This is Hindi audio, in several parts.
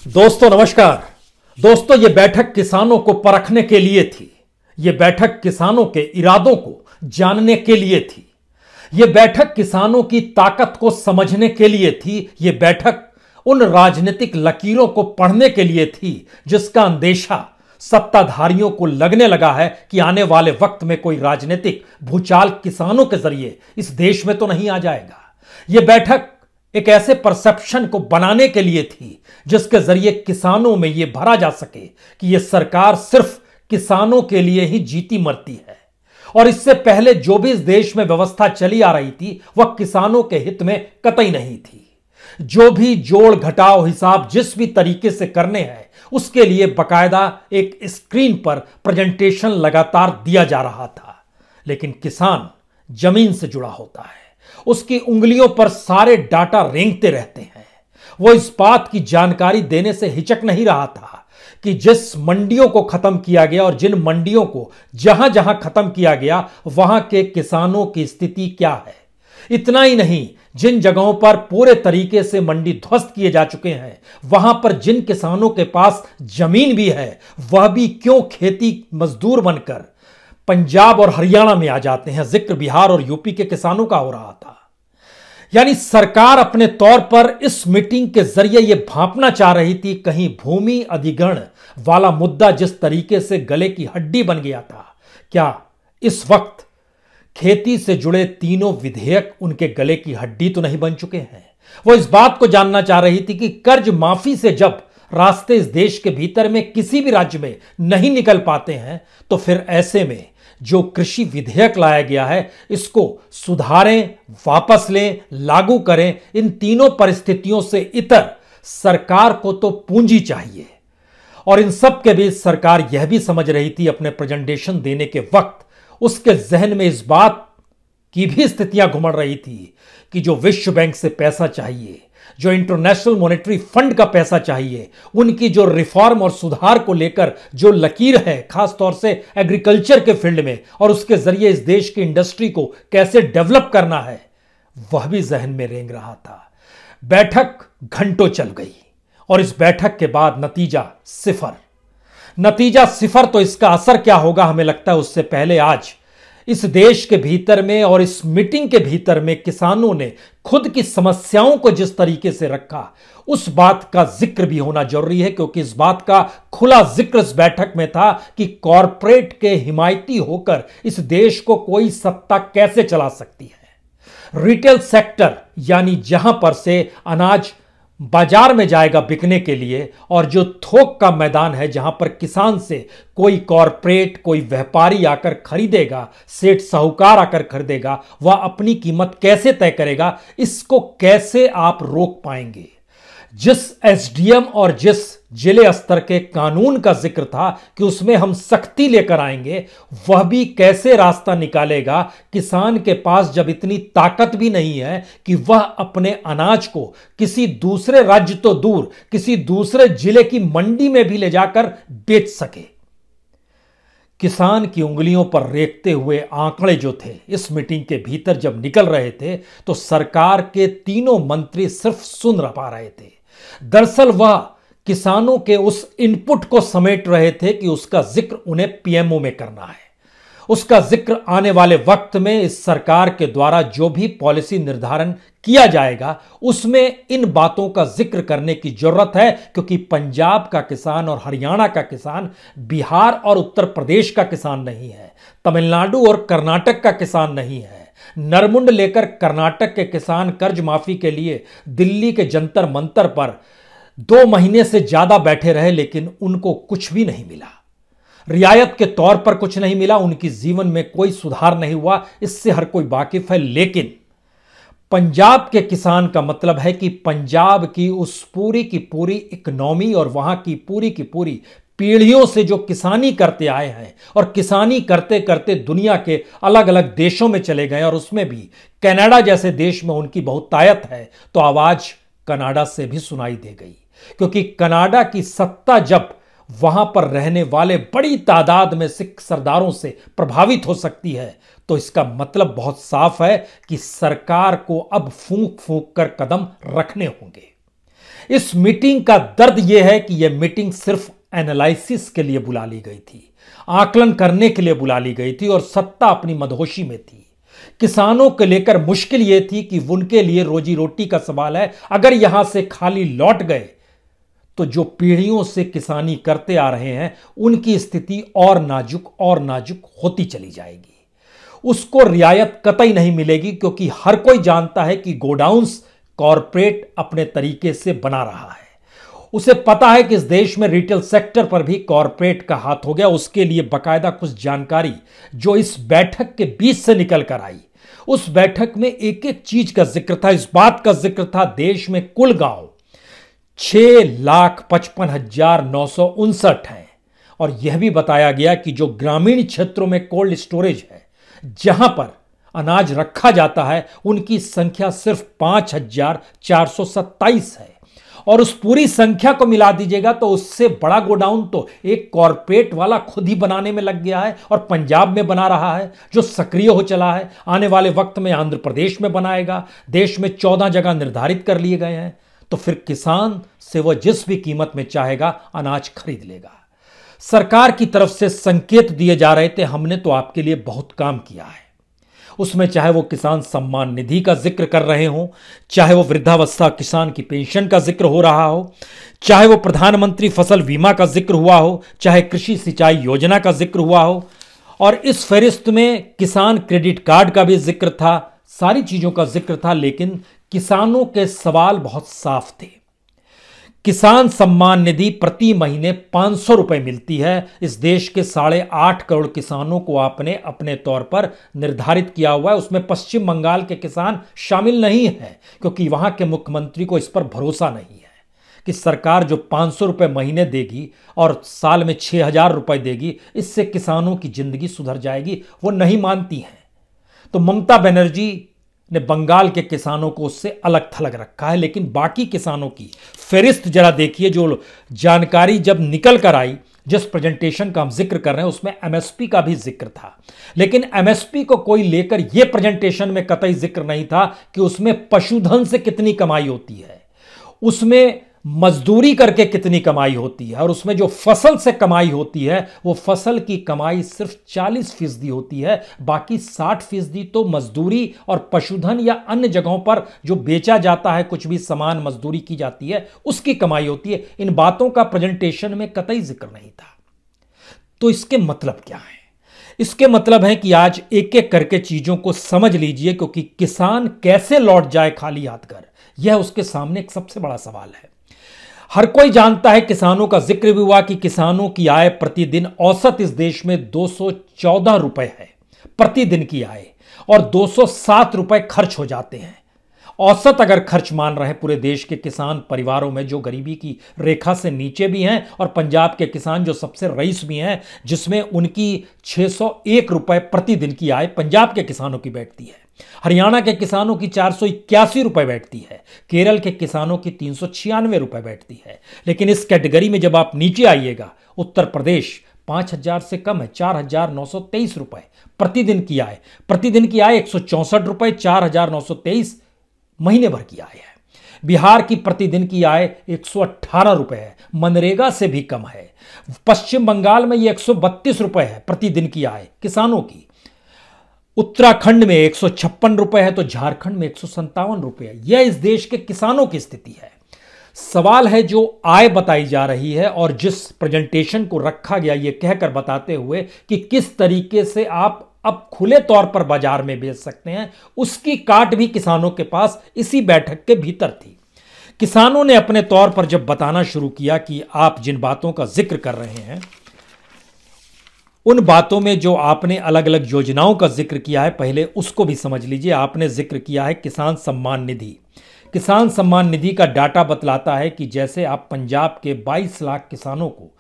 दोस्तों नमस्कार। दोस्तों ये बैठक किसानों को परखने के लिए थी। ये बैठक किसानों के इरादों को जानने के लिए थी। ये बैठक किसानों की ताकत को समझने के लिए थी। ये बैठक उन राजनीतिक लकीरों को पढ़ने के लिए थी जिसका अंदेशा सत्ताधारियों को लगने लगा है कि आने वाले वक्त में कोई राजनीतिक भूचाल किसानों के जरिए इस देश में तो नहीं आ जाएगा। यह बैठक एक ऐसे परसेप्शन को बनाने के लिए थी जिसके जरिए किसानों में यह भरा जा सके कि यह सरकार सिर्फ किसानों के लिए ही जीती मरती है और इससे पहले जो भी इस देश में व्यवस्था चली आ रही थी वह किसानों के हित में कतई नहीं थी। जो भी जोड़ घटाव हिसाब जिस भी तरीके से करने हैं उसके लिए बकायदा एक स्क्रीन पर प्रेजेंटेशन लगातार दिया जा रहा था। लेकिन किसान जमीन से जुड़ा होता है, उसकी उंगलियों पर सारे डाटा रेंगते रहते हैं। वो इस बात की जानकारी देने से हिचक नहीं रहा था कि जिस मंडियों को खत्म किया गया और जिन मंडियों को जहां जहां खत्म किया गया वहां के किसानों की स्थिति क्या है। इतना ही नहीं, जिन जगहों पर पूरे तरीके से मंडी ध्वस्त किए जा चुके हैं वहां पर जिन किसानों के पास जमीन भी है वह भी क्यों खेती मजदूर बनकर पंजाब और हरियाणा में आ जाते हैं। जिक्र बिहार और यूपी के किसानों का हो रहा था। यानी सरकार अपने तौर पर इस मीटिंग के जरिए यह भांपना चाह रही थी कहीं भूमि अधिग्रहण वाला मुद्दा जिस तरीके से गले की हड्डी बन गया था, क्या इस वक्त खेती से जुड़े तीनों विधेयक उनके गले की हड्डी तो नहीं बन चुके हैं। वो इस बात को जानना चाह रही थी कि कर्ज माफी से जब रास्ते इस देश के भीतर में किसी भी राज्य में नहीं निकल पाते हैं तो फिर ऐसे में जो कृषि विधेयक लाया गया है इसको सुधारें, वापस लें, लागू करें। इन तीनों परिस्थितियों से इतर सरकार को तो पूंजी चाहिए और इन सब के बीच सरकार यह भी समझ रही थी अपने प्रेजेंटेशन देने के वक्त उसके जहन में इस बात की भी स्थितियां घुमड़ रही थी कि जो विश्व बैंक से पैसा चाहिए, जो इंटरनेशनल मॉनेटरी फंड का पैसा चाहिए, उनकी जो रिफॉर्म और सुधार को लेकर जो लकीर है खास तौर से एग्रीकल्चर के फील्ड में और उसके जरिए इस देश की इंडस्ट्री को कैसे डेवलप करना है, वह भी जहन में रेंग रहा था। बैठक घंटों चल गई और इस बैठक के बाद नतीजा सिफर। नतीजा सिफर तो इसका असर क्या होगा हमें लगता है उससे पहले आज इस देश के भीतर में और इस मीटिंग के भीतर में किसानों ने खुद की समस्याओं को जिस तरीके से रखा उस बात का जिक्र भी होना जरूरी है, क्योंकि इस बात का खुला जिक्र इस बैठक में था कि कॉरपोरेट के हिमायती होकर इस देश को कोई सत्ता कैसे चला सकती है। रिटेल सेक्टर यानी जहां पर से अनाज बाजार में जाएगा बिकने के लिए और जो थोक का मैदान है जहां पर किसान से कोई कॉरपोरेट, कोई व्यापारी आकर खरीदेगा, सेठ साहूकार आकर खरीदेगा, वह अपनी कीमत कैसे तय करेगा, इसको कैसे आप रोक पाएंगे। जिस एसडीएम और जिस जिले स्तर के कानून का जिक्र था कि उसमें हम सख्ती लेकर आएंगे, वह भी कैसे रास्ता निकालेगा। किसान के पास जब इतनी ताकत भी नहीं है कि वह अपने अनाज को किसी दूसरे राज्य तो दूर किसी दूसरे जिले की मंडी में भी ले जाकर बेच सके। किसान की उंगलियों पर रेखते हुए आंकड़े जो थे इस मीटिंग के भीतर जब निकल रहे थे तो सरकार के तीनों मंत्री सिर्फ सुन पा रहे थे। दरअसल वह किसानों के उस इनपुट को समेट रहे थे कि उसका जिक्र उन्हें पीएमओ में करना है। उसका जिक्र आने वाले वक्त में इस सरकार के द्वारा जो भी पॉलिसी निर्धारण किया जाएगा उसमें इन बातों का जिक्र करने की जरूरत है, क्योंकि पंजाब का किसान और हरियाणा का किसान बिहार और उत्तर प्रदेश का किसान नहीं है, तमिलनाडु और कर्नाटक का किसान नहीं है। नरमुंड लेकर कर्नाटक के किसान कर्ज माफी के लिए दिल्ली के जंतर मंतर पर 2 महीने से ज्यादा बैठे रहे लेकिन उनको कुछ भी नहीं मिला। रियायत के तौर पर कुछ नहीं मिला, उनकी जीवन में कोई सुधार नहीं हुआ, इससे हर कोई वाकिफ है। लेकिन पंजाब के किसान का मतलब है कि पंजाब की उस पूरी की पूरी इकोनॉमी और वहां की पूरी पीढ़ियों से जो किसानी करते आए हैं और किसानी करते करते दुनिया के अलग अलग देशों में चले गए और उसमें भी कनाडा जैसे देश में उनकी बहुतायत है, तो आवाज कनाडा से भी सुनाई दे गई। क्योंकि कनाडा की सत्ता जब वहां पर रहने वाले बड़ी तादाद में सिख सरदारों से प्रभावित हो सकती है तो इसका मतलब बहुत साफ है कि सरकार को अब फूंक फूंक कर कदम रखने होंगे। इस मीटिंग का दर्द यह है कि यह मीटिंग सिर्फ एनालिसिस के लिए बुला ली गई थी, आकलन करने के लिए बुला ली गई थी और सत्ता अपनी मदहोशी में थी। किसानों को लेकर मुश्किल यह थी कि उनके लिए रोजी रोटी का सवाल है। अगर यहां से खाली लौट गए तो जो पीढ़ियों से किसानी करते आ रहे हैं उनकी स्थिति और नाजुक होती चली जाएगी। उसको रियायत कतई नहीं मिलेगी, क्योंकि हर कोई जानता है कि गोडाउन्स कॉरपोरेट अपने तरीके से बना रहा है। उसे पता है कि इस देश में रिटेल सेक्टर पर भी कॉरपोरेट का हाथ हो गया। उसके लिए बकायदा कुछ जानकारी जो इस बैठक के बीच से निकल कर आई, उस बैठक में एक एक चीज का जिक्र था। इस बात का जिक्र था देश में कुल गांव 6,55,959 हैं, और यह भी बताया गया कि जो ग्रामीण क्षेत्रों में कोल्ड स्टोरेज है, जहां पर अनाज रखा जाता है, उनकी संख्या सिर्फ 5,427 है। और उस पूरी संख्या को मिला दीजिएगा तो उससे बड़ा गोडाउन तो एक कॉरपोरेट वाला खुद ही बनाने में लग गया है और पंजाब में बना रहा है, जो सक्रिय हो चला है। आने वाले वक्त में आंध्र प्रदेश में बनाएगा। देश में 14 जगह निर्धारित कर लिए गए हैं। तो फिर किसान से वह जिस भी कीमत में चाहेगा अनाज खरीद लेगा। सरकार की तरफ से संकेत दिए जा रहे थे, हमने तो आपके लिए बहुत काम किया है। उसमें चाहे वो किसान सम्मान निधि का जिक्र कर रहे हो, चाहे वो वृद्धावस्था किसान की पेंशन का जिक्र हो रहा हो, चाहे वो प्रधानमंत्री फसल बीमा का जिक्र हुआ हो, चाहे कृषि सिंचाई योजना का जिक्र हुआ हो, और इस फहरिस्त में किसान क्रेडिट कार्ड का भी जिक्र था। सारी चीजों का जिक्र था, लेकिन किसानों के सवाल बहुत साफ थे। किसान सम्मान निधि प्रति महीने 500 रुपए मिलती है। इस देश के 8.5 करोड़ किसानों को आपने अपने तौर पर निर्धारित किया हुआ है। उसमें पश्चिम बंगाल के किसान शामिल नहीं है, क्योंकि वहां के मुख्यमंत्री को इस पर भरोसा नहीं है कि सरकार जो 500 रुपए महीने देगी और साल में 6,000 रुपए देगी, इससे किसानों की जिंदगी सुधर जाएगी। वो नहीं मानती हैं। तो ममता बनर्जी ने बंगाल के किसानों को उससे अलग थलग रखा है। लेकिन बाकी किसानों की फहरिस्त जरा देखिए। जो जानकारी जब निकल कर आई, जिस प्रेजेंटेशन का हम जिक्र कर रहे हैं, उसमें एमएसपी का भी जिक्र था। लेकिन एमएसपी को कोई लेकर यह प्रेजेंटेशन में कतई जिक्र नहीं था कि उसमें पशुधन से कितनी कमाई होती है, उसमें मजदूरी करके कितनी कमाई होती है, और उसमें जो फसल से कमाई होती है वो फसल की कमाई सिर्फ 40% होती है। बाकी 60% तो मजदूरी और पशुधन या अन्य जगहों पर जो बेचा जाता है, कुछ भी सामान मजदूरी की जाती है, उसकी कमाई होती है। इन बातों का प्रेजेंटेशन में कतई जिक्र नहीं था। तो इसके मतलब क्या है? इसके मतलब है कि आज एक एक करके चीजों को समझ लीजिए, क्योंकि किसान कैसे लौट जाए खाली हाथ कर, यह उसके सामने एक सबसे बड़ा सवाल है। हर कोई जानता है, किसानों का जिक्र भी हुआ कि किसानों की आय प्रतिदिन औसत इस देश में 214 रुपए है प्रतिदिन की आय, और 207 रुपए खर्च हो जाते हैं। औसत अगर खर्च मान रहे हैं पूरे देश के किसान परिवारों में, जो गरीबी की रेखा से नीचे भी हैं, और पंजाब के किसान जो सबसे रईस भी हैं, जिसमें उनकी 601 रुपए प्रतिदिन की आय पंजाब के किसानों की बैठती है। हरियाणा के किसानों की 481 रुपए बैठती है। केरल के किसानों की 396 रुपए बैठती है। लेकिन इस कैटेगरी में जब आप नीचे आइएगा, उत्तर प्रदेश 5,000 से कम है, 4,923 रुपए प्रतिदिन की आय। प्रतिदिन की आय 164 रुपए, 4,923 महीने भर की आय है। बिहार की प्रतिदिन की आय 118 रुपए है, मनरेगा से भी कम है। पश्चिम बंगाल में यह 132 रुपए है प्रतिदिन की आय किसानों की। उत्तराखंड में 156 रुपए है, तो झारखंड में 157 रुपए है। यह इस देश के किसानों की स्थिति है। सवाल है जो आय बताई जा रही है और जिस प्रेजेंटेशन को रखा गया, यह कहकर बताते हुए कि किस तरीके से आप अब खुले तौर पर बाजार में बेच सकते हैं, उसकी काट भी किसानों के पास इसी बैठक के भीतर थी। किसानों ने अपने तौर पर जब बताना शुरू किया कि आप जिन बातों का जिक्र कर रहे हैं, उन बातों में जो आपने अलग अलग योजनाओं का जिक्र किया है, पहले उसको भी समझ लीजिए। आपने जिक्र किया है किसान सम्मान निधि। किसान सम्मान निधि का डाटा बतलाता है कि जैसे आप पंजाब के 22 लाख किसानों को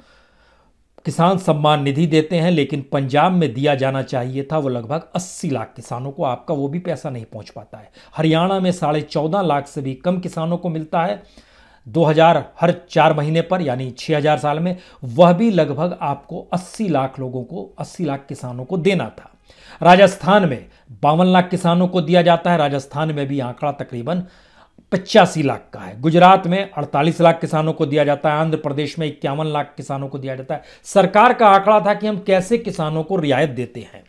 किसान सम्मान निधि देते हैं, लेकिन पंजाब में दिया जाना चाहिए था वो लगभग 80 लाख किसानों को, आपका वो भी पैसा नहीं पहुंच पाता है। हरियाणा में 14.5 लाख से भी कम किसानों को मिलता है 2,000 हर 4 महीने पर, यानी 6,000 साल में। वह भी लगभग आपको 80 लाख लोगों को, 80 लाख किसानों को देना था। राजस्थान में 52 लाख किसानों को दिया जाता है। राजस्थान में भी आंकड़ा तकरीबन 85 लाख का है। गुजरात में 48 लाख किसानों को दिया जाता है। आंध्र प्रदेश में 51 लाख किसानों को दिया जाता है। सरकार का आंकड़ा था कि हम कैसे किसानों को रियायत देते हैं।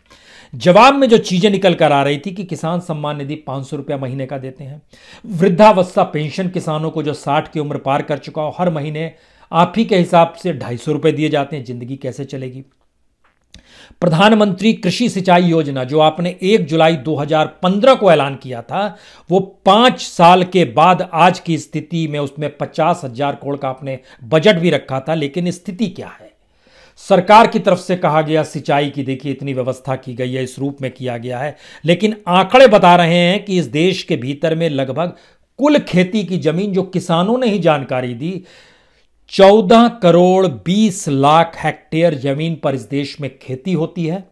जवाब में जो चीजें निकल कर आ रही थी कि किसान सम्मान निधि 500 रुपया महीने का देते हैं। वृद्धावस्था पेंशन किसानों को जो 60 की उम्र पार कर चुका हो, हर महीने आप ही के हिसाब से 250 रुपए दिए जाते हैं। जिंदगी कैसे चलेगी? प्रधानमंत्री कृषि सिंचाई योजना जो आपने 1 जुलाई 2015 को ऐलान किया था, वो 5 साल के बाद आज की स्थिति में उसमें 50,000 करोड़ का आपने बजट भी रखा था। लेकिन स्थिति क्या है? सरकार की तरफ से कहा गया सिंचाई की देखिए इतनी व्यवस्था की गई है, इस रूप में किया गया है, लेकिन आंकड़े बता रहे हैं कि इस देश के भीतर में लगभग कुल खेती की जमीन जो किसानों ने ही जानकारी दी, 14 करोड़ 20 लाख हेक्टेयर जमीन पर इस देश में खेती होती है।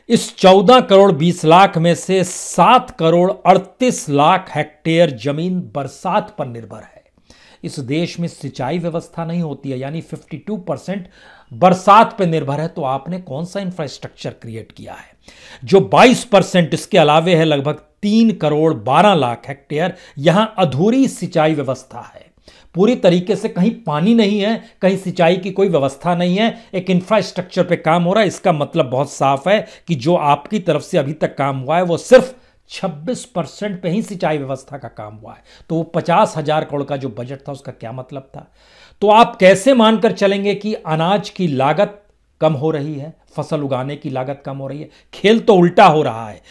इस 14 करोड़ 20 लाख में से 7 करोड़ 38 लाख हेक्टेयर जमीन बरसात पर निर्भर है। इस देश में सिंचाई व्यवस्था नहीं होती है, यानी 52% बरसात पर निर्भर है। तो आपने कौन सा इंफ्रास्ट्रक्चर क्रिएट किया है? जो 22% इसके अलावे है, लगभग 3 करोड़ 12 लाख हेक्टेयर, यहां अधूरी सिंचाई व्यवस्था है। पूरी तरीके से कहीं पानी नहीं है, कहीं सिंचाई की कोई व्यवस्था नहीं है, एक इंफ्रास्ट्रक्चर पे काम हो रहा है। इसका मतलब बहुत साफ है कि जो आपकी तरफ से अभी तक काम हुआ है वो सिर्फ 26% पे ही सिंचाई व्यवस्था का काम हुआ है। तो वो 50,000 करोड़ का जो बजट था उसका क्या मतलब था? तो आप कैसे मानकर चलेंगे कि अनाज की लागत कम हो रही है, फसल उगाने की लागत कम हो रही है? खेल तो उल्टा हो रहा है।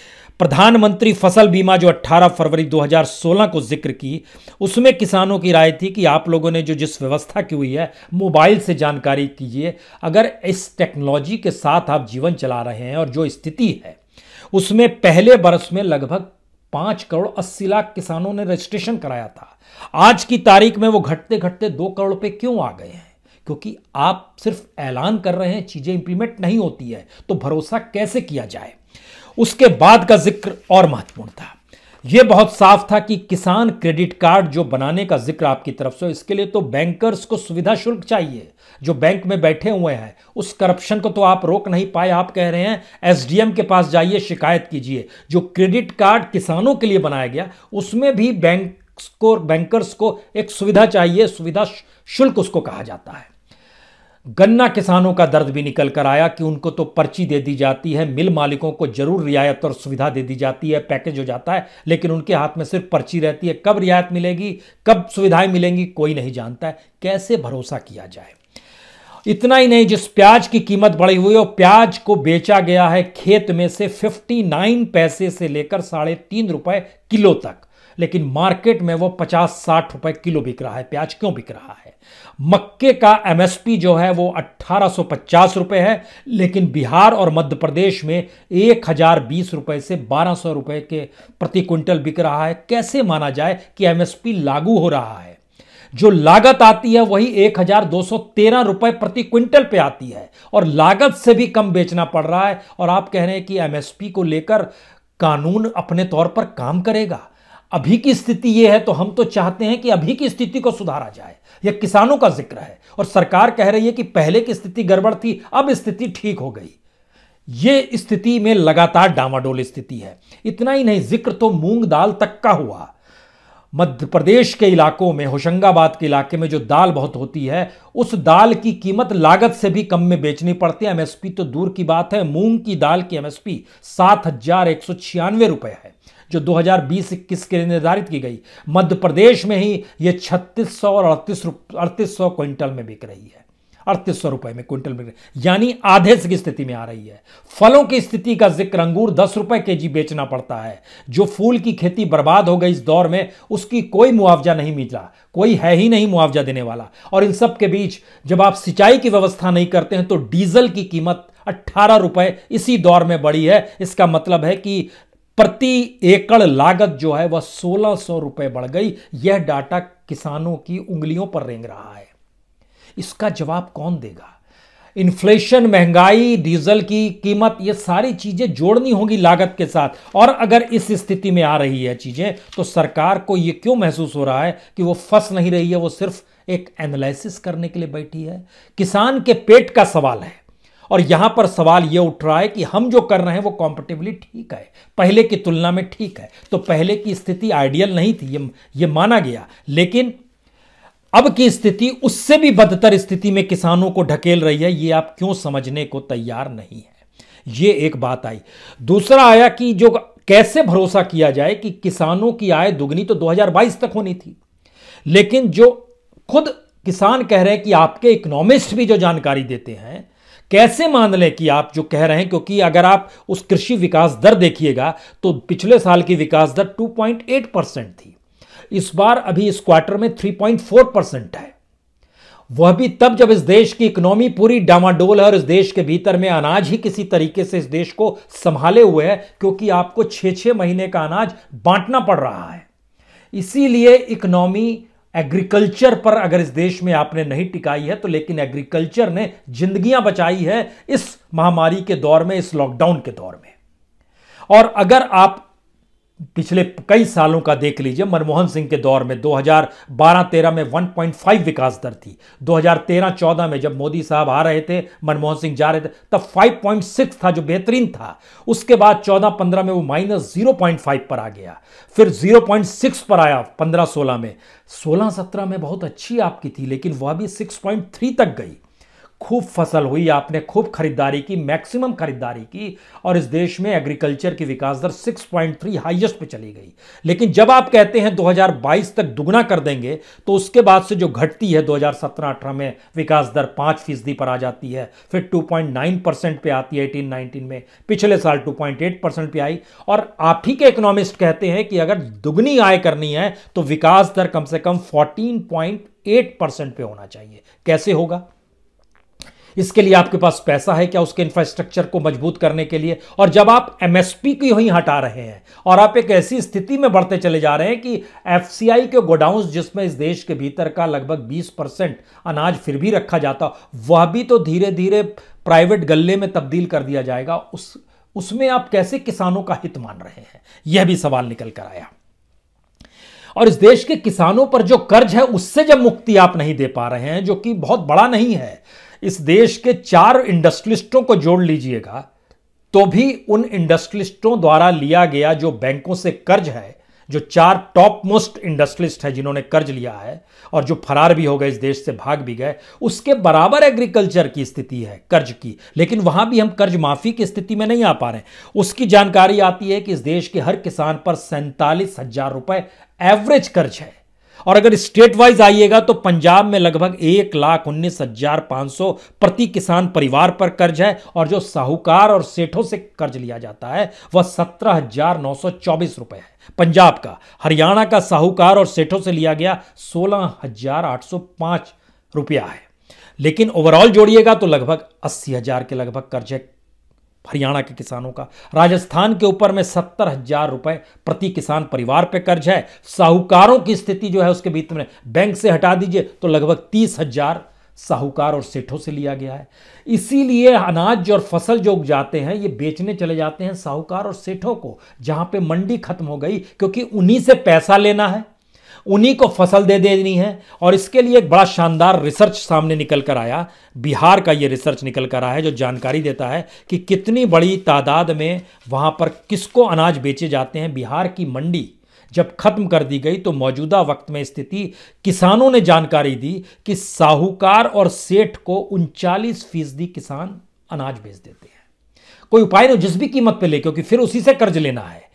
प्रधानमंत्री फसल बीमा जो 18 फरवरी 2016 को जिक्र की, उसमें किसानों की राय थी कि आप लोगों ने जो जिस व्यवस्था की हुई है, मोबाइल से जानकारी कीजिए। अगर इस टेक्नोलॉजी के साथ आप जीवन चला रहे हैं और जो स्थिति है उसमें पहले बरस में लगभग 5 करोड़ 80 लाख किसानों ने रजिस्ट्रेशन कराया था। आज की तारीख में वो घटते घटते 2 करोड़ पे क्यों आ गए हैं? क्योंकि आप सिर्फ ऐलान कर रहे हैं, चीजें इंप्लीमेंट नहीं होती है, तो भरोसा कैसे किया जाए? उसके बाद का जिक्र और महत्वपूर्ण था। यह बहुत साफ था कि किसान क्रेडिट कार्ड जो बनाने का जिक्र आपकी तरफ से, इसके लिए तो बैंकर्स को सुविधा शुल्क चाहिए। जो बैंक में बैठे हुए हैं उस करप्शन को तो आप रोक नहीं पाए। आप कह रहे हैं एसडीएम के पास जाइए, शिकायत कीजिए। जो क्रेडिट कार्ड किसानों के लिए बनाया गया उसमें भी बैंकर्स को एक सुविधा चाहिए, सुविधा शुल्क उसको कहा जाता है। गन्ना किसानों का दर्द भी निकल कर आया कि उनको तो पर्ची दे दी जाती है, मिल मालिकों को जरूर रियायत और सुविधा दे दी जाती है, पैकेज हो जाता है, लेकिन उनके हाथ में सिर्फ पर्ची रहती है। कब रियायत मिलेगी, कब सुविधाएं मिलेंगी, कोई नहीं जानता है। कैसे भरोसा किया जाए? इतना ही नहीं, जिस प्याज की कीमत बढ़ी हुई है और प्याज को बेचा गया है खेत में से 59 पैसे से लेकर 3.5 रुपए किलो तक, लेकिन मार्केट में वो 50-60 रुपए किलो बिक रहा है। प्याज क्यों बिक रहा है? मक्के का एमएसपी जो है वो 1850 रुपए है, लेकिन बिहार और मध्य प्रदेश में 1020 रुपए से 1200 रुपए के प्रति क्विंटल बिक रहा है। कैसे माना जाए कि एमएसपी लागू हो रहा है? जो लागत आती है वही 1213 रुपए प्रति क्विंटल पे आती है और लागत से भी कम बेचना पड़ रहा है। और आप कह रहे हैं कि एमएसपी को लेकर कानून अपने तौर पर काम करेगा। अभी की स्थिति यह है तो हम तो चाहते हैं कि अभी की स्थिति को सुधारा जाए। यह किसानों का जिक्र है और सरकार कह रही है कि पहले की स्थिति गड़बड़ थी, अब स्थिति ठीक हो गई। यह स्थिति में लगातार डामाडोल स्थिति है। इतना ही नहीं, जिक्र तो मूंग दाल तक का हुआ। मध्य प्रदेश के इलाकों में, होशंगाबाद के इलाके में जो दाल बहुत होती है, उस दाल की कीमत लागत से भी कम में बेचनी पड़ती है। एमएसपी तो दूर की बात है, मूंग की दाल की एमएसपी 7,196 रुपए है, जो 2020-21 के लिए निर्धारित की गई। मध्य प्रदेश में ही यह 3600 और 3800 क्विंटल में बिक रही है, 3800 रुपए में क्विंटल बिक रही है, यानी आधे की स्थिति में आ रही है। फलों की स्थिति का जिक्र, अंगूर 10 रुपए केजी बेचना पड़ता है। जो फूल की खेती बर्बाद हो गई इस दौर में, उसकी कोई मुआवजा नहीं मिला, कोई है ही नहीं मुआवजा देने वाला। और इन सब के बीच जब आप सिंचाई की व्यवस्था नहीं करते हैं तो डीजल की कीमत 18 रुपए इसी दौर में बढ़ी है। इसका मतलब है कि प्रति एकड़ लागत जो है वह 1600 रुपए बढ़ गई। यह डाटा किसानों की उंगलियों पर रेंग रहा है। इसका जवाब कौन देगा? इन्फ्लेशन, महंगाई, डीजल की कीमत, ये सारी चीजें जोड़नी होंगी लागत के साथ। और अगर इस स्थिति में आ रही है चीजें, तो सरकार को यह क्यों महसूस हो रहा है कि वो फंस नहीं रही है, वो सिर्फ एक एनालिसिस करने के लिए बैठी है? किसान के पेट का सवाल है और यहां पर सवाल यह उठ रहा है कि हम जो कर रहे हैं वो कॉम्पेटिबली ठीक है, पहले की तुलना में ठीक है। तो पहले की स्थिति आइडियल नहीं थी, ये माना गया, लेकिन अब की स्थिति उससे भी बदतर स्थिति में किसानों को ढकेल रही है। ये आप क्यों समझने को तैयार नहीं है? ये एक बात आई। दूसरा आया कि जो कैसे भरोसा किया जाए कि किसानों की आय दुगनी तो 2022 तक होनी थी, लेकिन जो खुद किसान कह रहे हैं कि आपके इकोनॉमिस्ट भी जो जानकारी देते हैं, कैसे मान लें कि आप जो कह रहे हैं? क्योंकि अगर आप उस कृषि विकास दर देखिएगा तो पिछले साल की विकास दर 2.8% थी, इस बार अभी इस क्वार्टर में 3.4% है। वह भी तब जब इस देश की इकोनॉमी पूरी डामाडोल है और इस देश के भीतर में अनाज ही किसी तरीके से इस देश को संभाले हुए है, क्योंकि आपको 6-6 महीने का अनाज बांटना पड़ रहा है। इसीलिए इकोनॉमी एग्रीकल्चर पर अगर इस देश में आपने नहीं टिकाई है तो, लेकिन एग्रीकल्चर ने जिंदगियां बचाई है इस महामारी के दौर में, इस लॉकडाउन के दौर में। और अगर आप पिछले कई सालों का देख लीजिए, मनमोहन सिंह के दौर में 2012-13 में 1.5 विकास दर थी, 2013-14 में जब मोदी साहब आ रहे थे, मनमोहन सिंह जा रहे थे, तब 5.6 था जो बेहतरीन था। उसके बाद 14-15 में वो -0.5 पर आ गया, फिर 0.6 पर आया 15-16 में, 16-17 में बहुत अच्छी आपकी थी, लेकिन वह भी 6.3 तक गई। खूब फसल हुई, आपने खूब खरीदारी की, मैक्सिमम खरीदारी की, और इस देश में एग्रीकल्चर की विकास दर 6.3 हाईएस्ट पे चली गई। लेकिन जब आप कहते हैं 2022 तक दुगना कर देंगे, तो उसके बाद से जो घटती है 2017-18 में विकास दर 5% पर आ जाती है, फिर 2.9% पे आती है 18-19 में, पिछले साल 2.8% पे आई। और आप ही के इकोनॉमिस्ट कहते हैं कि अगर दुगनी आय करनी है तो विकास दर कम से कम 14.8% पे होना चाहिए। कैसे होगा? इसके लिए आपके पास पैसा है क्या उसके इंफ्रास्ट्रक्चर को मजबूत करने के लिए? और जब आप एमएसपी को ही हटा रहे हैं और आप एक ऐसी स्थिति में बढ़ते चले जा रहे हैं कि एफसीआई के गोडाउन्स, जिसमें इस देश के भीतर का लगभग 20% अनाज फिर भी रखा जाता, वह भी तो धीरे धीरे प्राइवेट गल्ले में तब्दील कर दिया जाएगा, उसमें आप कैसे किसानों का हित मान रहे हैं? यह भी सवाल निकल कर आया। और इस देश के किसानों पर जो कर्ज है उससे जब मुक्ति आप नहीं दे पा रहे हैं, जो कि बहुत बड़ा नहीं है, इस देश के 4 इंडस्ट्रियलिस्टों को जोड़ लीजिएगा तो भी उन इंडस्ट्रियलिस्टों द्वारा लिया गया जो बैंकों से कर्ज है, जो 4 टॉप मोस्ट इंडस्ट्रियलिस्ट है जिन्होंने कर्ज लिया है और जो फरार भी हो गए, इस देश से भाग भी गए, उसके बराबर एग्रीकल्चर की स्थिति है कर्ज की। लेकिन वहां भी हम कर्ज माफी की स्थिति में नहीं आ पा रहे हैं। उसकी जानकारी आती है कि इस देश के हर किसान पर 47,000 रुपए एवरेज कर्ज है। और अगर स्टेट वाइज आइएगा तो पंजाब में लगभग 1,19,500 प्रति किसान परिवार पर कर्ज है, और जो साहूकार और सेठों से कर्ज लिया जाता है वह 17,924 रुपए है पंजाब का। हरियाणा का साहूकार और सेठों से लिया गया 16,805 रुपया है। लेकिन ओवरऑल जोड़िएगा तो लगभग 80,000 के लगभग कर्ज है हरियाणा के किसानों का। राजस्थान के ऊपर में 70,000 रुपए प्रति किसान परिवार पे कर्ज है। साहूकारों की स्थिति जो है उसके भीतर में बैंक से हटा दीजिए तो लगभग 30,000 साहूकार और सेठों से लिया गया है। इसीलिए अनाज और फसल जो उग जाते हैं ये बेचने चले जाते हैं साहूकार और सेठों को, जहां पे मंडी खत्म हो गई, क्योंकि उन्हीं से पैसा लेना है, उन्हीं को फसल दे देनी है। और इसके लिए एक बड़ा शानदार रिसर्च सामने निकल कर आया, बिहार का ये रिसर्च निकल कर आया है, जो जानकारी देता है कि कितनी बड़ी तादाद में वहां पर किसको अनाज बेचे जाते हैं। बिहार की मंडी जब खत्म कर दी गई तो मौजूदा वक्त में स्थिति, किसानों ने जानकारी दी कि साहूकार और सेठ को 39% किसान अनाज बेच देते हैं। कोई उपाय नहीं, जिस भी कीमत पे ले, क्योंकि फिर उसी से कर्ज लेना है।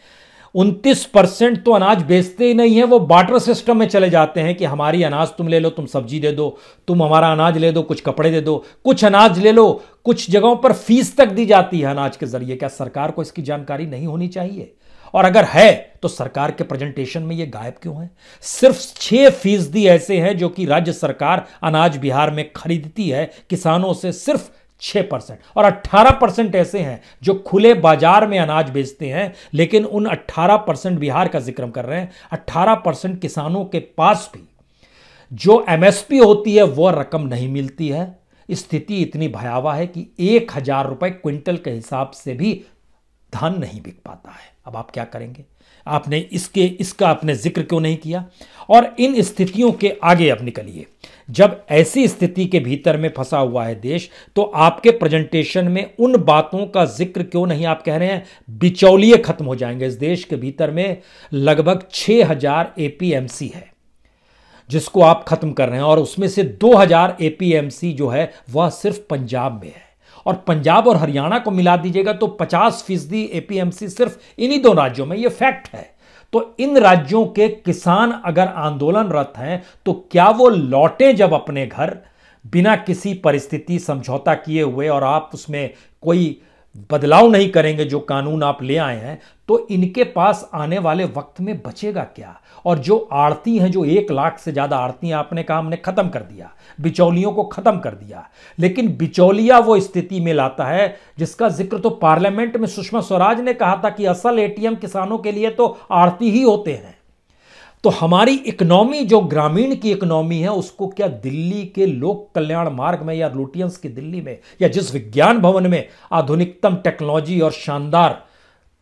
29% तो अनाज बेचते ही नहीं है, वो बार्टर सिस्टम में चले जाते हैं कि हमारी अनाज तुम ले लो, तुम सब्जी दे दो, तुम हमारा अनाज ले दो, कुछ कपड़े दे दो, कुछ अनाज ले लो। कुछ जगहों पर फीस तक दी जाती है अनाज के जरिए। क्या सरकार को इसकी जानकारी नहीं होनी चाहिए? और अगर है तो सरकार के प्रेजेंटेशन में ये गायब क्यों है? सिर्फ 6% ऐसे हैं जो कि राज्य सरकार अनाज बिहार में खरीदती है किसानों से, सिर्फ 6%। और 18% ऐसे हैं जो खुले बाजार में अनाज बेचते हैं। लेकिन उन 18% बिहार का जिक्र कर रहे हैं, 18% किसानों के पास भी जो एमएसपी होती है वह रकम नहीं मिलती है। स्थिति इतनी भयावह है कि 1,000 रुपए क्विंटल के हिसाब से भी धान नहीं बिक पाता है। अब आप क्या करेंगे? आपने इसका आपने जिक्र क्यों नहीं किया? और इन स्थितियों के आगे अब निकलिए। जब ऐसी स्थिति के भीतर में फंसा हुआ है देश, तो आपके प्रेजेंटेशन में उन बातों का जिक्र क्यों नहीं? आप कह रहे हैं बिचौलिए खत्म हो जाएंगे। इस देश के भीतर में लगभग 6000 एपीएमसी है जिसको आप खत्म कर रहे हैं, और उसमें से 2000 एपीएमसी जो है वह सिर्फ पंजाब में है, और पंजाब और हरियाणा को मिला दीजिएगा तो 50% एपीएमसी सिर्फ इन्हीं दो राज्यों में। यह फैक्ट है। तो इन राज्यों के किसान अगर आंदोलनरत हैं तो क्या वो लौटे जब अपने घर बिना किसी परिस्थिति समझौता किए हुए, और आप उसमें कोई बदलाव नहीं करेंगे जो कानून आप ले आए हैं, तो इनके पास आने वाले वक्त में बचेगा क्या? और जो आड़ती हैं, जो 1 लाख से ज्यादा आड़ती हैं, आपने कहा हमने खत्म कर दिया, बिचौलियों को खत्म कर दिया, लेकिन बिचौलिया वो स्थिति में लाता है जिसका जिक्र तो पार्लियामेंट में सुषमा स्वराज ने कहा था कि असल एटीएम किसानों के लिए तो आड़ती ही होते हैं। तो हमारी इकोनॉमी, जो ग्रामीण की इकोनॉमी है, उसको क्या दिल्ली के लोक कल्याण मार्ग में या लुटियंस की दिल्ली में या जिस विज्ञान भवन में आधुनिकतम टेक्नोलॉजी और शानदार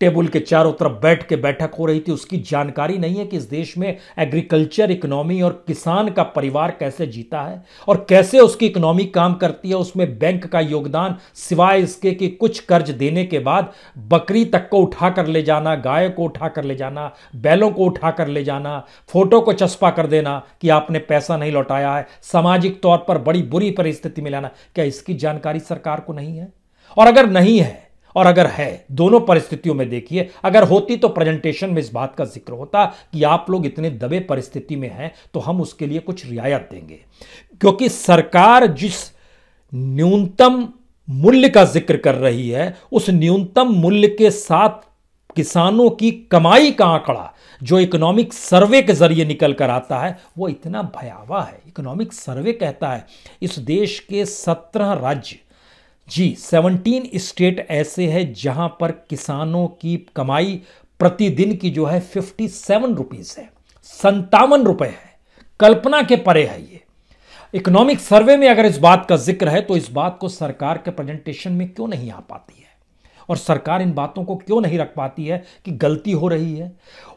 टेबल के चारों तरफ बैठ के बैठक हो रही थी, उसकी जानकारी नहीं है कि इस देश में एग्रीकल्चर इकोनॉमी और किसान का परिवार कैसे जीता है और कैसे उसकी इकोनॉमी काम करती है? उसमें बैंक का योगदान, सिवाय इसके कि कुछ कर्ज देने के बाद बकरी तक को उठा कर ले जाना, गाय को उठा कर ले जाना, बैलों को उठा कर ले जाना, फोटो को चस्पा कर देना कि आपने पैसा नहीं लौटाया है, सामाजिक तौर पर बड़ी बुरी परिस्थिति में लाना, क्या इसकी जानकारी सरकार को नहीं है? और अगर नहीं है और अगर है, दोनों परिस्थितियों में देखिए, अगर होती तो प्रेजेंटेशन में इस बात का जिक्र होता कि आप लोग इतने दबे परिस्थिति में हैं तो हम उसके लिए कुछ रियायत देंगे, क्योंकि सरकार जिस न्यूनतम मूल्य का जिक्र कर रही है, उस न्यूनतम मूल्य के साथ किसानों की कमाई का आंकड़ा जो इकोनॉमिक सर्वे के जरिए निकल कर आता है वो इतना भयावह है। इकोनॉमिक सर्वे कहता है इस देश के 17 राज्य, जी 17 स्टेट ऐसे हैं जहां पर किसानों की कमाई प्रतिदिन की जो है 57 रुपीज है, 57 रुपए है। कल्पना के परे है ये। इकोनॉमिक सर्वे में अगर इस बात का जिक्र है तो इस बात को सरकार के प्रेजेंटेशन में क्यों नहीं आ पाती है, और सरकार इन बातों को क्यों नहीं रख पाती है कि गलती हो रही है?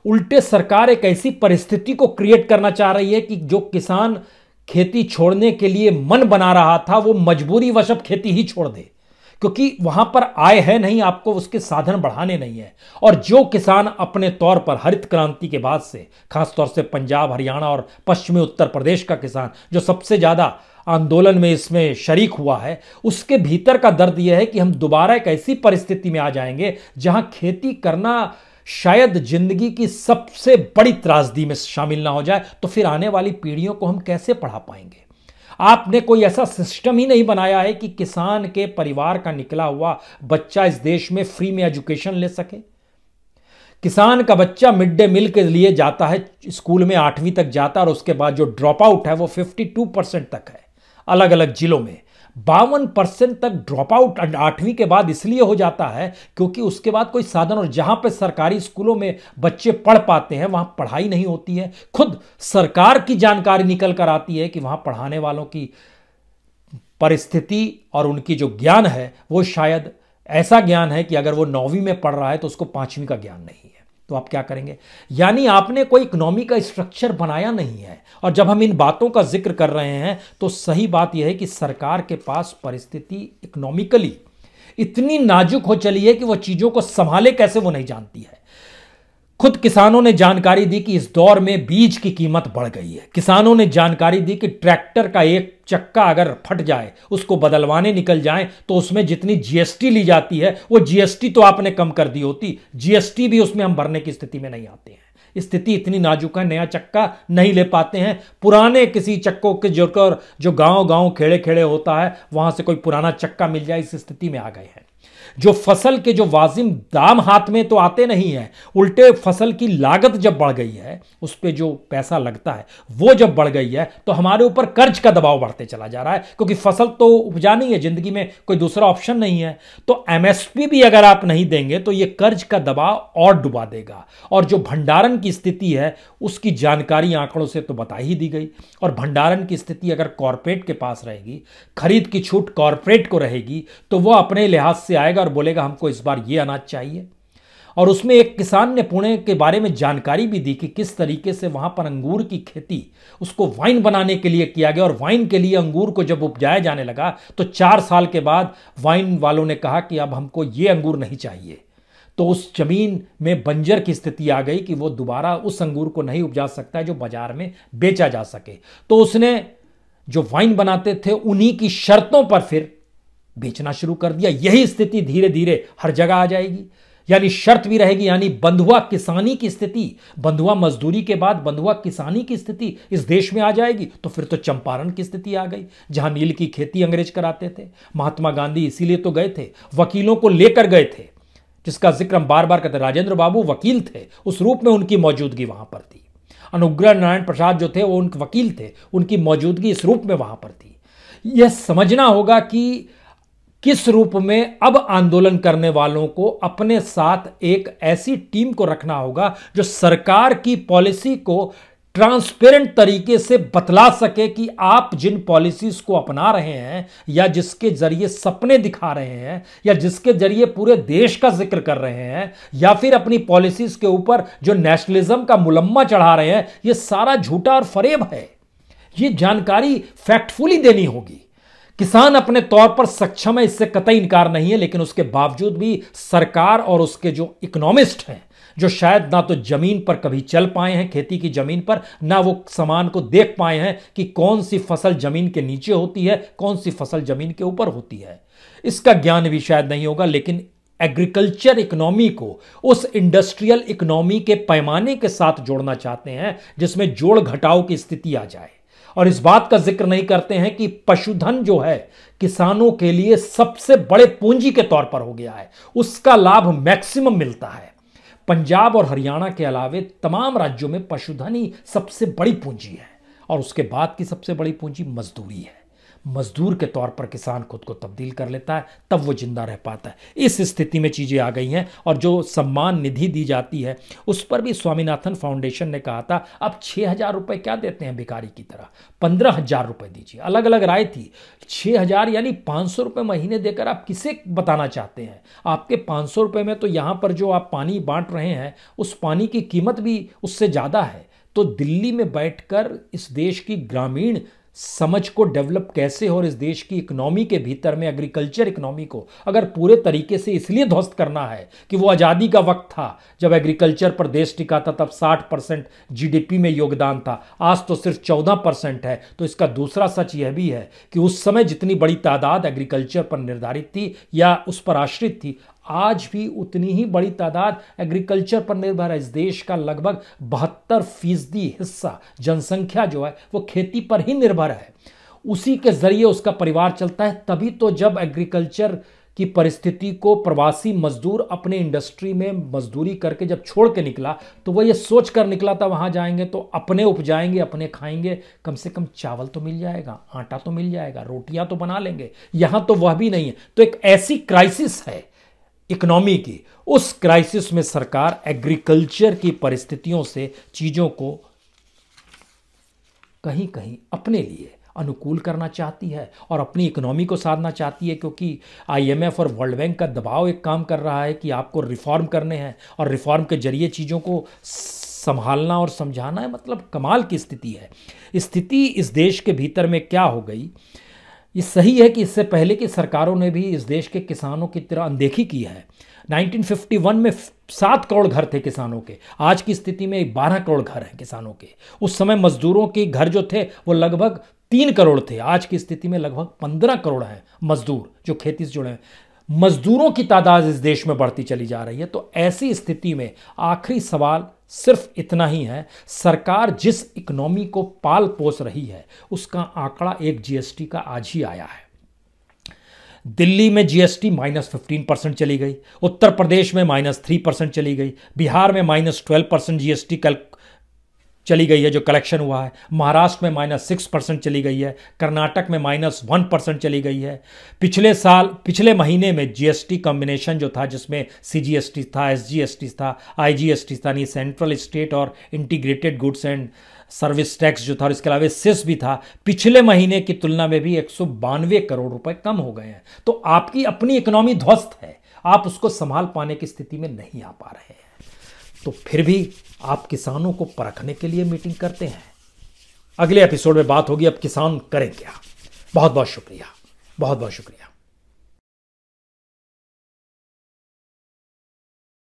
उल्टे सरकार एक ऐसी परिस्थिति को क्रिएट करना चाह रही है कि जो किसान खेती छोड़ने के लिए मन बना रहा था वो मजबूरी वश अब खेती ही छोड़ दे, क्योंकि वहां पर आय है नहीं, आपको उसके साधन बढ़ाने नहीं है। और जो किसान अपने तौर पर हरित क्रांति के बाद से, खासतौर से पंजाब, हरियाणा और पश्चिमी उत्तर प्रदेश का किसान जो सबसे ज्यादा आंदोलन में इसमें शरीक हुआ है, उसके भीतर का दर्द यह है कि हम दोबारा एक ऐसी परिस्थिति में आ जाएंगे जहां खेती करना शायद जिंदगी की सबसे बड़ी त्रासदी में शामिल ना हो जाए, तो फिर आने वाली पीढ़ियों को हम कैसे पढ़ा पाएंगे? आपने कोई ऐसा सिस्टम ही नहीं बनाया है कि किसान के परिवार का निकला हुआ बच्चा इस देश में फ्री में एजुकेशन ले सके। किसान का बच्चा मिड डे मील के लिए जाता है, स्कूल में 8वीं तक जाता है, और उसके बाद जो ड्रॉप आउट है वो 52% तक है। अलग अलग जिलों में 52% तक ड्रॉप आउट 8वीं के बाद इसलिए हो जाता है क्योंकि उसके बाद कोई साधन, और जहां पे सरकारी स्कूलों में बच्चे पढ़ पाते हैं वहां पढ़ाई नहीं होती है। खुद सरकार की जानकारी निकल कर आती है कि वहां पढ़ाने वालों की परिस्थिति और उनकी जो ज्ञान है वो शायद ऐसा ज्ञान है कि अगर वो 9वीं में पढ़ रहा है तो उसको 5वीं का ज्ञान नहीं है। तो आप क्या करेंगे? यानी आपने कोई इकोनॉमी का स्ट्रक्चर बनाया नहीं है। और जब हम इन बातों का जिक्र कर रहे हैं तो सही बात यह है कि सरकार के पास परिस्थिति इकोनॉमिकली इतनी नाजुक हो चली है कि वो चीजों को संभाले कैसे वो नहीं जानती है। खुद किसानों ने जानकारी दी कि इस दौर में बीज की कीमत बढ़ गई है। किसानों ने जानकारी दी कि ट्रैक्टर का एक चक्का अगर फट जाए, उसको बदलवाने निकल जाए तो उसमें जितनी जीएसटी ली जाती है वो जीएसटी तो आपने कम कर दी होती, जीएसटी भी उसमें हम भरने की स्थिति में नहीं आते हैं। स्थिति इतनी नाजुक है, नया चक्का नहीं ले पाते हैं। पुराने किसी चक्कों के जो गांव गांव खेड़े खेड़े होता है वहां से कोई पुराना चक्का मिल जाए, इस स्थिति में आ गए हैं। जो फसल के जो वाजिब दाम हाथ में तो आते नहीं है, उल्टे फसल की लागत जब बढ़ गई है, उस पे जो पैसा लगता है वो जब बढ़ गई है तो हमारे ऊपर कर्ज का दबाव बढ़ते चला जा रहा है, क्योंकि फसल तो उपजानी है, जिंदगी में कोई दूसरा ऑप्शन नहीं है। तो एमएसपी भी अगर आप नहीं देंगे तो ये कर्ज का दबाव और डुबा देगा। और जो भंडारण की स्थिति है उसकी जानकारी आंकड़ों से तो बता ही दी गई। और भंडारण की स्थिति अगर कॉरपोरेट के पास रहेगी, खरीद की छूट कॉरपोरेट को रहेगी, तो वो अपने लिहाज से आएगा और बोलेगा हमको इस बार ये अनाज चाहिए। और उसमें एक किसान ने पुणे के बारे में जानकारी भी दी कि किस तरीके से वहां पर अंगूर की खेती उसको वाइन बनाने के लिए किया गया, और वाइन के लिए अंगूर को जब उपजाया जाने लगा तो 4 साल के बाद वाइन वालों ने कहा कि अब हमको ये अंगूर नहीं चाहिए। तो उस जमीन में बंजर की स्थिति आ गई कि वो दोबारा उस अंगूर को नहीं उपजा सकता है जो बाजार में बेचा जा सके। तो उसने जो वाइन बनाते थे उन्हीं की शर्तों पर फिर बेचना शुरू कर दिया। यही स्थिति धीरे धीरे हर जगह आ जाएगी, यानी शर्त भी रहेगी, यानी बंधुआ किसानी की स्थिति, बंधुआ मजदूरी के बाद बंधुआ किसानी की स्थिति इस देश में आ जाएगी। तो फिर तो चंपारण की स्थिति आ गई, जहां नील की खेती अंग्रेज कराते थे। महात्मा गांधी इसीलिए तो गए थे, वकीलों को लेकर गए थे, जिसका जिक्र हम बार बार करते। राजेंद्र बाबू वकील थे, उस रूप में उनकी मौजूदगी वहां पर थी। अनुग्रह नारायण प्रसाद जो थे वो उनके वकील थे, उनकी मौजूदगी इस रूप में वहां पर थी। यह समझना होगा कि किस रूप में अब आंदोलन करने वालों को अपने साथ एक ऐसी टीम को रखना होगा जो सरकार की पॉलिसी को ट्रांसपेरेंट तरीके से बतला सके कि आप जिन पॉलिसीज को अपना रहे हैं, या जिसके जरिए सपने दिखा रहे हैं, या जिसके जरिए पूरे देश का जिक्र कर रहे हैं, या फिर अपनी पॉलिसीज के ऊपर जो नेशनलिज्म का मुलम्मा चढ़ा रहे हैं, यह सारा झूठा और फरेब है। यह जानकारी फैक्टफुली देनी होगी। किसान अपने तौर पर सक्षम है, इससे कतई इनकार नहीं है, लेकिन उसके बावजूद भी सरकार और उसके जो इकोनॉमिस्ट हैं, जो शायद ना तो जमीन पर कभी चल पाए हैं, खेती की जमीन पर, ना वो सामान को देख पाए हैं कि कौन सी फसल जमीन के नीचे होती है, कौन सी फसल जमीन के ऊपर होती है, इसका ज्ञान भी शायद नहीं होगा। लेकिन एग्रीकल्चर इकोनॉमी को उस इंडस्ट्रियल इकोनॉमी के पैमाने के साथ जोड़ना चाहते हैं जिसमें जोड़ घटाव की स्थिति आ जाए। और इस बात का जिक्र नहीं करते हैं कि पशुधन जो है किसानों के लिए सबसे बड़े पूंजी के तौर पर हो गया है, उसका लाभ मैक्सिमम मिलता है। पंजाब और हरियाणा के अलावे तमाम राज्यों में पशुधन ही सबसे बड़ी पूंजी है, और उसके बाद की सबसे बड़ी पूंजी मजदूरी है। मजदूर के तौर पर किसान खुद को तब्दील कर लेता है, तब वो जिंदा रह पाता है। इस स्थिति में चीजें आ गई हैं। और जो सम्मान निधि दी जाती है उस पर भी स्वामीनाथन फाउंडेशन ने कहा था अब 6,000 रुपए क्या देते हैं भिखारी की तरह, 15,000 रुपए दीजिए। अलग अलग राय थी। 6,000 यानी 500 रुपए महीने देकर आप किसे बताना चाहते हैं? आपके 500 रुपए में तो यहां पर जो आप पानी बांट रहे हैं उस पानी की कीमत भी उससे ज्यादा है। तो दिल्ली में बैठकर इस देश की ग्रामीण समझ को डेवलप कैसे हो, और इस देश की इकोनॉमी के भीतर में एग्रीकल्चर इकोनॉमी को अगर पूरे तरीके से इसलिए ध्वस्त करना है कि वो आज़ादी का वक्त था जब एग्रीकल्चर पर देश टिका था, तब 60% जीडीपी में योगदान था, आज तो सिर्फ 14% है। तो इसका दूसरा सच यह भी है कि उस समय जितनी बड़ी तादाद एग्रीकल्चर पर निर्धारित थी या उस पर आश्रित थी, आज भी उतनी ही बड़ी तादाद एग्रीकल्चर पर निर्भर है। इस देश का लगभग 72% हिस्सा जनसंख्या जो है वो खेती पर ही निर्भर है, उसी के जरिए उसका परिवार चलता है। तभी तो जब एग्रीकल्चर की परिस्थिति को प्रवासी मजदूर अपने इंडस्ट्री में मजदूरी करके जब छोड़ के निकला तो वह ये सोच कर निकला था वहां जाएंगे तो अपने उपजाएंगे, अपने खाएंगे, कम से कम चावल तो मिल जाएगा, आटा तो मिल जाएगा, रोटियां तो बना लेंगे। यहां तो वह भी नहीं है। तो एक ऐसी क्राइसिस है इकोनॉमी की, उस क्राइसिस में सरकार एग्रीकल्चर की परिस्थितियों से चीजों को कहीं कहीं अपने लिए अनुकूल करना चाहती है और अपनी इकोनॉमी को साधना चाहती है, क्योंकि आईएमएफ और वर्ल्ड बैंक का दबाव एक काम कर रहा है कि आपको रिफॉर्म करने हैं और रिफॉर्म के जरिए चीज़ों को संभालना और समझाना है। मतलब कमाल की स्थिति है। स्थिति इस देश के भीतर में क्या हो गई, ये सही है कि इससे पहले की सरकारों ने भी इस देश के किसानों की तरह अनदेखी की है। 1951 में 7 करोड़ घर थे किसानों के, आज की स्थिति में 12 करोड़ घर हैं किसानों के। उस समय मजदूरों के घर जो थे वो लगभग 3 करोड़ थे, आज की स्थिति में लगभग 15 करोड़ हैं मजदूर जो खेती से जुड़े हैं। मजदूरों की तादाद इस देश में बढ़ती चली जा रही है। तो ऐसी स्थिति में आखिरी सवाल सिर्फ इतना ही है, सरकार जिस इकोनॉमी को पाल पोस रही है उसका आंकड़ा एक जीएसटी का आज ही आया है। दिल्ली में जीएसटी -15% चली गई, उत्तर प्रदेश में -3% चली गई, बिहार में -12% जीएसटी चली गई है जो कलेक्शन हुआ है, महाराष्ट्र में -6% चली गई है, कर्नाटक में -1% चली गई है। पिछले महीने में जीएसटी कॉम्बिनेशन जो था जिसमें सीजीएसटी था, एसजीएसटी था, आईजीएसटी था, नहीं सेंट्रल स्टेट और integrated goods and service tax जो था, और इसके अलावा सेस भी था, पिछले महीने की तुलना में भी 192 करोड़ रुपए कम हो गए हैं। तो आपकी अपनी इकोनॉमी ध्वस्त है, आप उसको संभाल पाने की स्थिति में नहीं आ पा रहे हैं, तो फिर भी आप किसानों को परखने के लिए मीटिंग करते हैं। अगले एपिसोड में बात होगी अब किसान करें क्या। बहुत बहुत शुक्रिया, बहुत बहुत शुक्रिया।